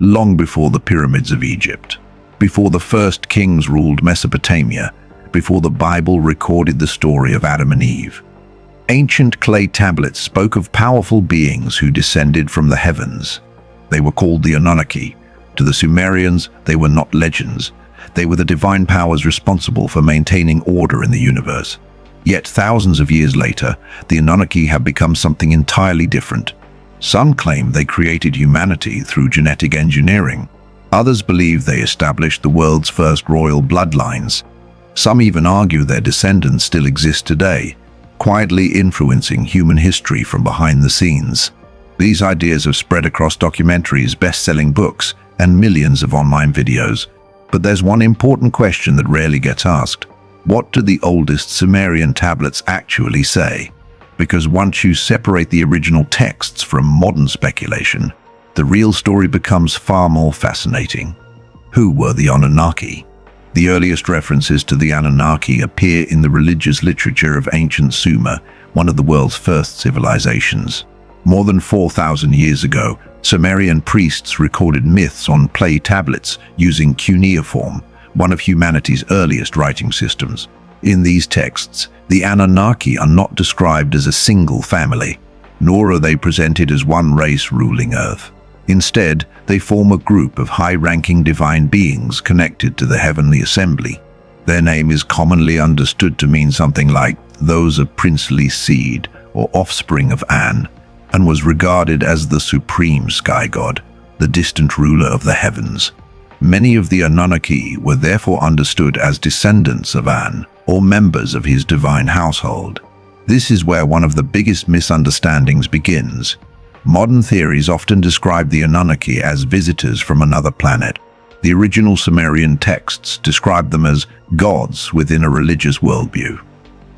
long before the pyramids of Egypt, before the first kings ruled Mesopotamia, before the Bible recorded the story of Adam and Eve. Ancient clay tablets spoke of powerful beings who descended from the heavens. They were called the Anunnaki. To the Sumerians, they were not legends. They were the divine powers responsible for maintaining order in the universe. Yet thousands of years later, the Anunnaki have become something entirely different. Some claim they created humanity through genetic engineering. Others believe they established the world's first royal bloodlines. Some even argue their descendants still exist today, quietly influencing human history from behind the scenes. These ideas have spread across documentaries, best-selling books, and millions of online videos. But there's one important question that rarely gets asked. What do the oldest Sumerian tablets actually say? Because once you separate the original texts from modern speculation, the real story becomes far more fascinating. Who were the Anunnaki? The earliest references to the Anunnaki appear in the religious literature of ancient Sumer, one of the world's first civilizations. More than 4,000 years ago, Sumerian priests recorded myths on clay tablets using cuneiform, one of humanity's earliest writing systems. In these texts, the Anunnaki are not described as a single family, nor are they presented as one race ruling Earth. Instead, they form a group of high-ranking divine beings connected to the heavenly assembly. Their name is commonly understood to mean something like those of princely seed or offspring of An, and was regarded as the supreme sky god, the distant ruler of the heavens. Many of the Anunnaki were therefore understood as descendants of An, or members of his divine household. This is where one of the biggest misunderstandings begins. Modern theories often describe the Anunnaki as visitors from another planet. The original Sumerian texts describe them as gods within a religious worldview.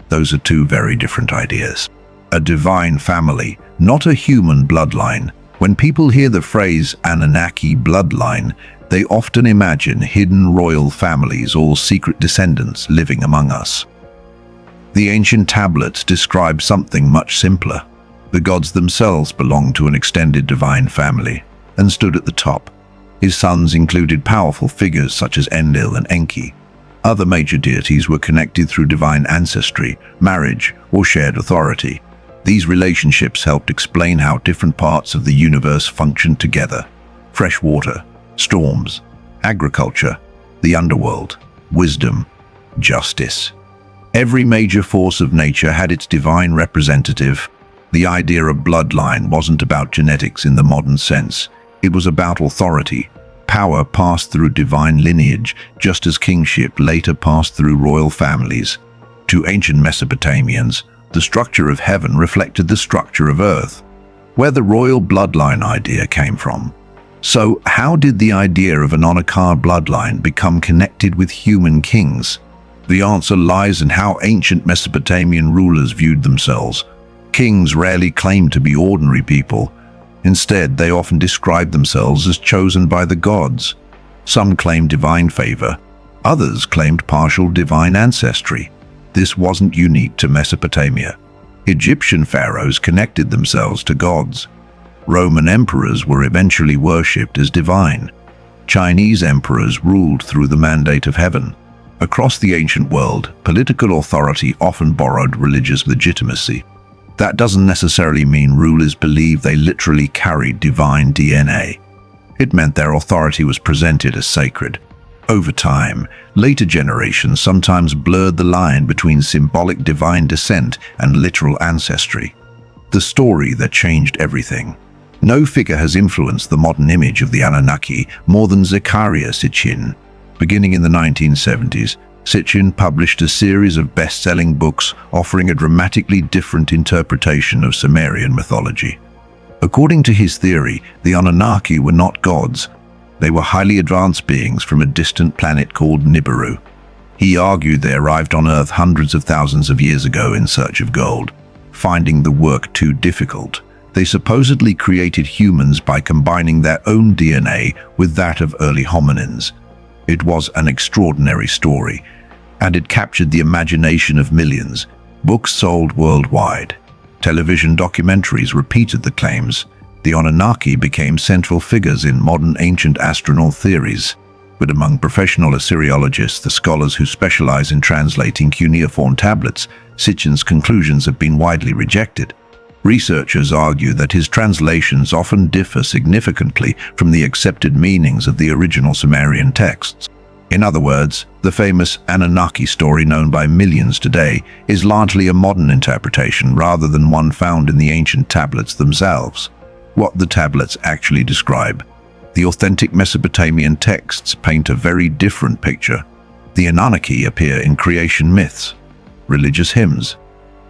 Those are two very different ideas. A divine family, not a human bloodline. When people hear the phrase Anunnaki bloodline, they often imagine hidden royal families or secret descendants living among us. The ancient tablets describe something much simpler. The gods themselves belonged to an extended divine family and stood at the top. His sons included powerful figures such as Enlil and Enki. Other major deities were connected through divine ancestry, marriage, or shared authority. These relationships helped explain how different parts of the universe functioned together. Fresh water, storms, agriculture, the underworld, wisdom, justice. Every major force of nature had its divine representative. The idea of bloodline wasn't about genetics in the modern sense. It was about authority. Power passed through divine lineage, just as kingship later passed through royal families. To ancient Mesopotamians, the structure of heaven reflected the structure of earth, where the royal bloodline idea came from. So, how did the idea of an Anunnaki bloodline become connected with human kings? The answer lies in how ancient Mesopotamian rulers viewed themselves. Kings rarely claimed to be ordinary people. Instead, they often described themselves as chosen by the gods. Some claimed divine favor. Others claimed partial divine ancestry. This wasn't unique to Mesopotamia. Egyptian pharaohs connected themselves to gods. Roman emperors were eventually worshipped as divine. Chinese emperors ruled through the mandate of heaven. Across the ancient world, political authority often borrowed religious legitimacy. That doesn't necessarily mean rulers believed they literally carried divine DNA. It meant their authority was presented as sacred. Over time, later generations sometimes blurred the line between symbolic divine descent and literal ancestry. The story that changed everything. No figure has influenced the modern image of the Anunnaki more than Zecharia Sitchin. Beginning in the 1970s, Sitchin published a series of best-selling books offering a dramatically different interpretation of Sumerian mythology. According to his theory, the Anunnaki were not gods. They were highly advanced beings from a distant planet called Nibiru. He argued they arrived on Earth hundreds of thousands of years ago in search of gold. Finding the work too difficult, they supposedly created humans by combining their own DNA with that of early hominins. It was an extraordinary story, and it captured the imagination of millions. Books sold worldwide. Television documentaries repeated the claims. The The Anunnaki became central figures in modern ancient astronaut theories, but among professional Assyriologists, the scholars who specialize in translating cuneiform tablets, Sitchin's conclusions have been widely rejected. Researchers argue that his translations often differ significantly from the accepted meanings of the original Sumerian texts. In other words, the famous Anunnaki story known by millions today is largely a modern interpretation rather than one found in the ancient tablets themselves. What the tablets actually describe. The authentic Mesopotamian texts paint a very different picture. The Anunnaki appear in creation myths, religious hymns,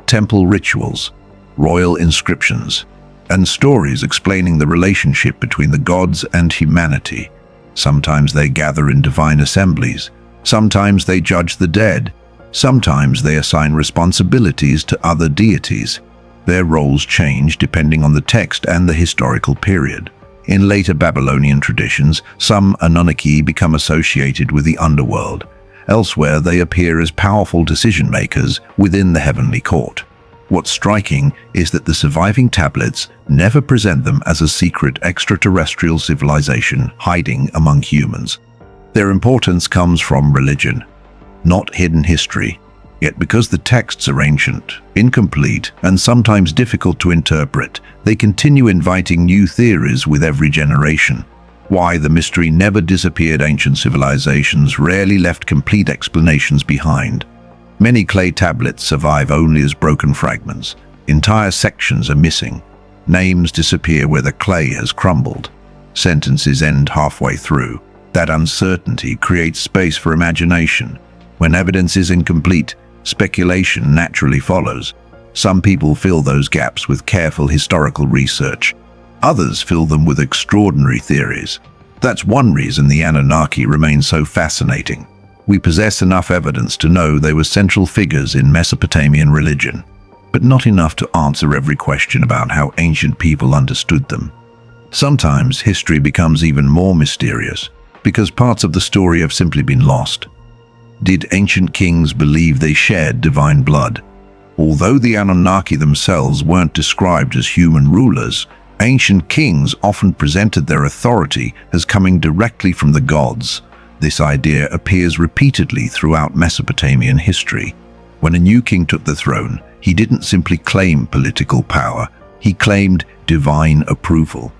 temple rituals, royal inscriptions, and stories explaining the relationship between the gods and humanity. Sometimes they gather in divine assemblies, sometimes they judge the dead, sometimes they assign responsibilities to other deities. Their roles change depending on the text and the historical period. In later Babylonian traditions, some Anunnaki become associated with the underworld. Elsewhere, they appear as powerful decision-makers within the heavenly court. What's striking is that the surviving tablets never present them as a secret extraterrestrial civilization hiding among humans. Their importance comes from religion, not hidden history. Yet because the texts are ancient, incomplete, and sometimes difficult to interpret, they continue inviting new theories with every generation. Why the mystery never disappeared. Ancient civilizations rarely left complete explanations behind. Many clay tablets survive only as broken fragments. Entire sections are missing. Names disappear where the clay has crumbled. Sentences end halfway through. That uncertainty creates space for imagination. When evidence is incomplete, speculation naturally follows. Some people fill those gaps with careful historical research. Others fill them with extraordinary theories. That's one reason the Anunnaki remain so fascinating. We possess enough evidence to know they were central figures in Mesopotamian religion, but not enough to answer every question about how ancient people understood them. Sometimes history becomes even more mysterious, because parts of the story have simply been lost. Did ancient kings believe they shared divine blood? Although the Anunnaki themselves weren't described as human rulers, ancient kings often presented their authority as coming directly from the gods. This idea appears repeatedly throughout Mesopotamian history. When a new king took the throne, he didn't simply claim political power, he claimed divine approval.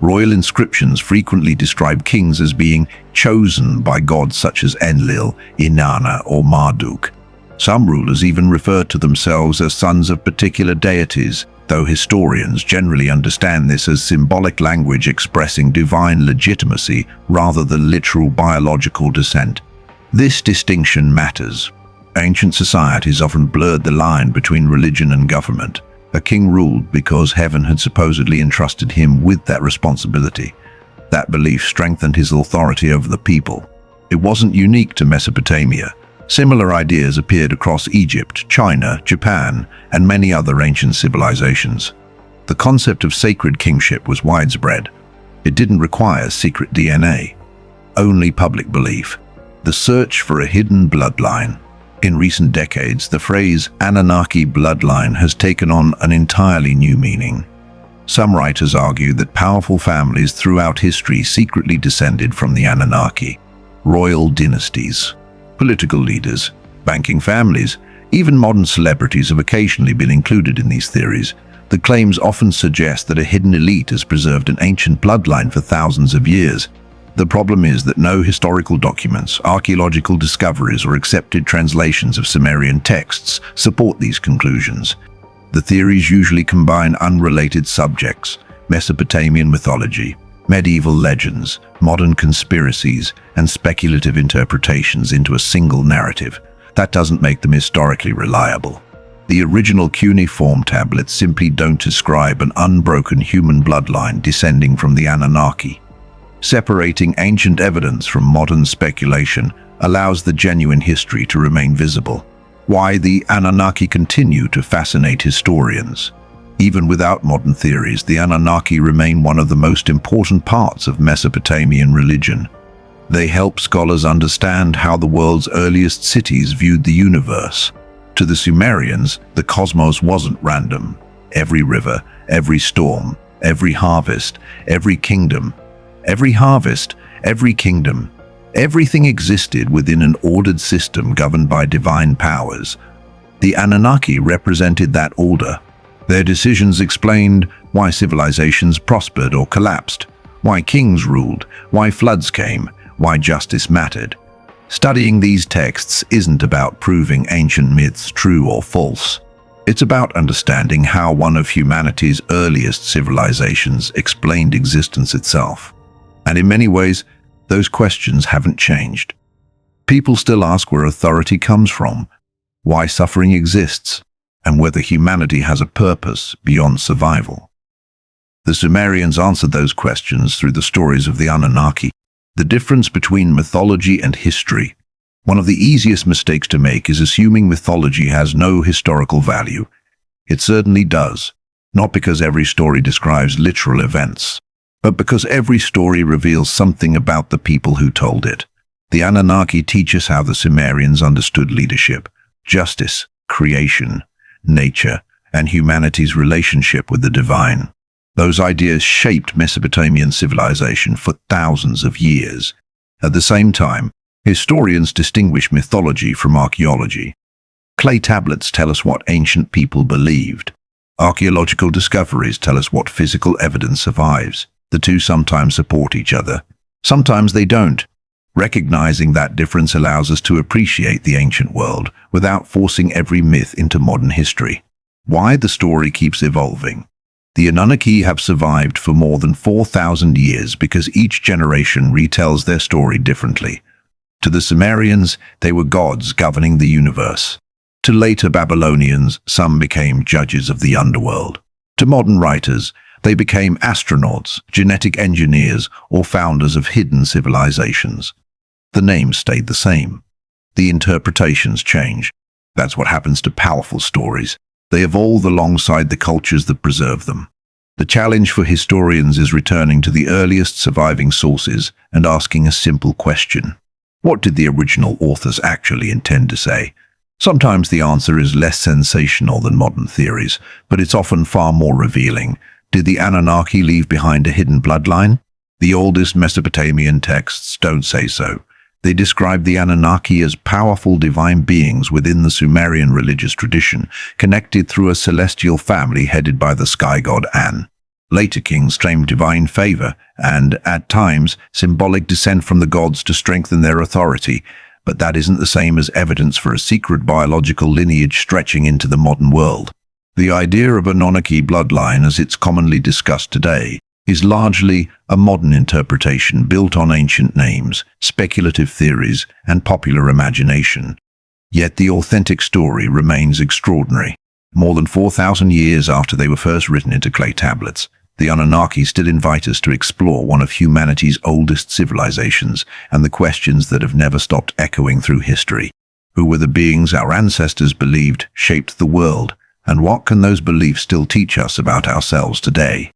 Royal inscriptions frequently describe kings as being chosen by gods such as Enlil, Inanna, or Marduk. Some rulers even refer to themselves as sons of particular deities, though historians generally understand this as symbolic language expressing divine legitimacy rather than literal biological descent. This distinction matters. Ancient societies often blurred the line between religion and government. A king ruled because heaven had supposedly entrusted him with that responsibility. That belief strengthened his authority over the people. It wasn't unique to Mesopotamia. Similar ideas appeared across Egypt, China, Japan, and many other ancient civilizations. The concept of sacred kingship was widespread. It didn't require secret DNA, only public belief. The search for a hidden bloodline. In recent decades, the phrase Anunnaki bloodline has taken on an entirely new meaning. Some writers argue that powerful families throughout history secretly descended from the Anunnaki. Royal dynasties, political leaders, banking families, even modern celebrities have occasionally been included in these theories. The claims often suggest that a hidden elite has preserved an ancient bloodline for thousands of years. The problem is that no historical documents, archaeological discoveries, or accepted translations of Sumerian texts support these conclusions. The theories usually combine unrelated subjects: Mesopotamian mythology, medieval legends, modern conspiracies, and speculative interpretations into a single narrative. That doesn't make them historically reliable. The original cuneiform tablets simply don't describe an unbroken human bloodline descending from the Anunnaki. Separating ancient evidence from modern speculation allows the genuine history to remain visible. Why the Anunnaki continue to fascinate historians. Even without modern theories, the Anunnaki remain one of the most important parts of Mesopotamian religion. They help scholars understand how the world's earliest cities viewed the universe. To the Sumerians, the cosmos wasn't random. Every river, every storm, every harvest, every kingdom, every harvest, every kingdom. Everything existed within an ordered system governed by divine powers. The Anunnaki represented that order. Their decisions explained why civilizations prospered or collapsed, why kings ruled, why floods came, why justice mattered. Studying these texts isn't about proving ancient myths true or false. It's about understanding how one of humanity's earliest civilizations explained existence itself. And in many ways, those questions haven't changed. People still ask where authority comes from, why suffering exists, and whether humanity has a purpose beyond survival. The Sumerians answered those questions through the stories of the Anunnaki. The difference between mythology and history. One of the easiest mistakes to make is assuming mythology has no historical value. It certainly does, not because every story describes literal events, but because every story reveals something about the people who told it. The Anunnaki teach us how the Sumerians understood leadership, justice, creation, nature, and humanity's relationship with the divine. Those ideas shaped Mesopotamian civilization for thousands of years. At the same time, historians distinguish mythology from archaeology. Clay tablets tell us what ancient people believed. Archaeological discoveries tell us what physical evidence survives. The two sometimes support each other. Sometimes they don't. Recognizing that difference allows us to appreciate the ancient world without forcing every myth into modern history. Why the story keeps evolving. The Anunnaki have survived for more than 4,000 years because each generation retells their story differently. To the Sumerians, they were gods governing the universe. To later Babylonians, some became judges of the underworld. To modern writers, they became astronauts, genetic engineers, or founders of hidden civilizations. The names stayed the same. The interpretations change. That's what happens to powerful stories. They evolve alongside the cultures that preserve them. The challenge for historians is returning to the earliest surviving sources and asking a simple question. What did the original authors actually intend to say? Sometimes the answer is less sensational than modern theories, but it's often far more revealing. Did the Anunnaki leave behind a hidden bloodline? The oldest Mesopotamian texts don't say so. They describe the Anunnaki as powerful divine beings within the Sumerian religious tradition, connected through a celestial family headed by the sky god An. Later kings claimed divine favor and, at times, symbolic descent from the gods to strengthen their authority, but that isn't the same as evidence for a secret biological lineage stretching into the modern world. The idea of Anunnaki bloodline, as it's commonly discussed today, is largely a modern interpretation built on ancient names, speculative theories, and popular imagination. Yet the authentic story remains extraordinary. More than 4,000 years after they were first written into clay tablets, the Anunnaki still invite us to explore one of humanity's oldest civilizations and the questions that have never stopped echoing through history. Who were the beings our ancestors believed shaped the world, and what can those beliefs still teach us about ourselves today?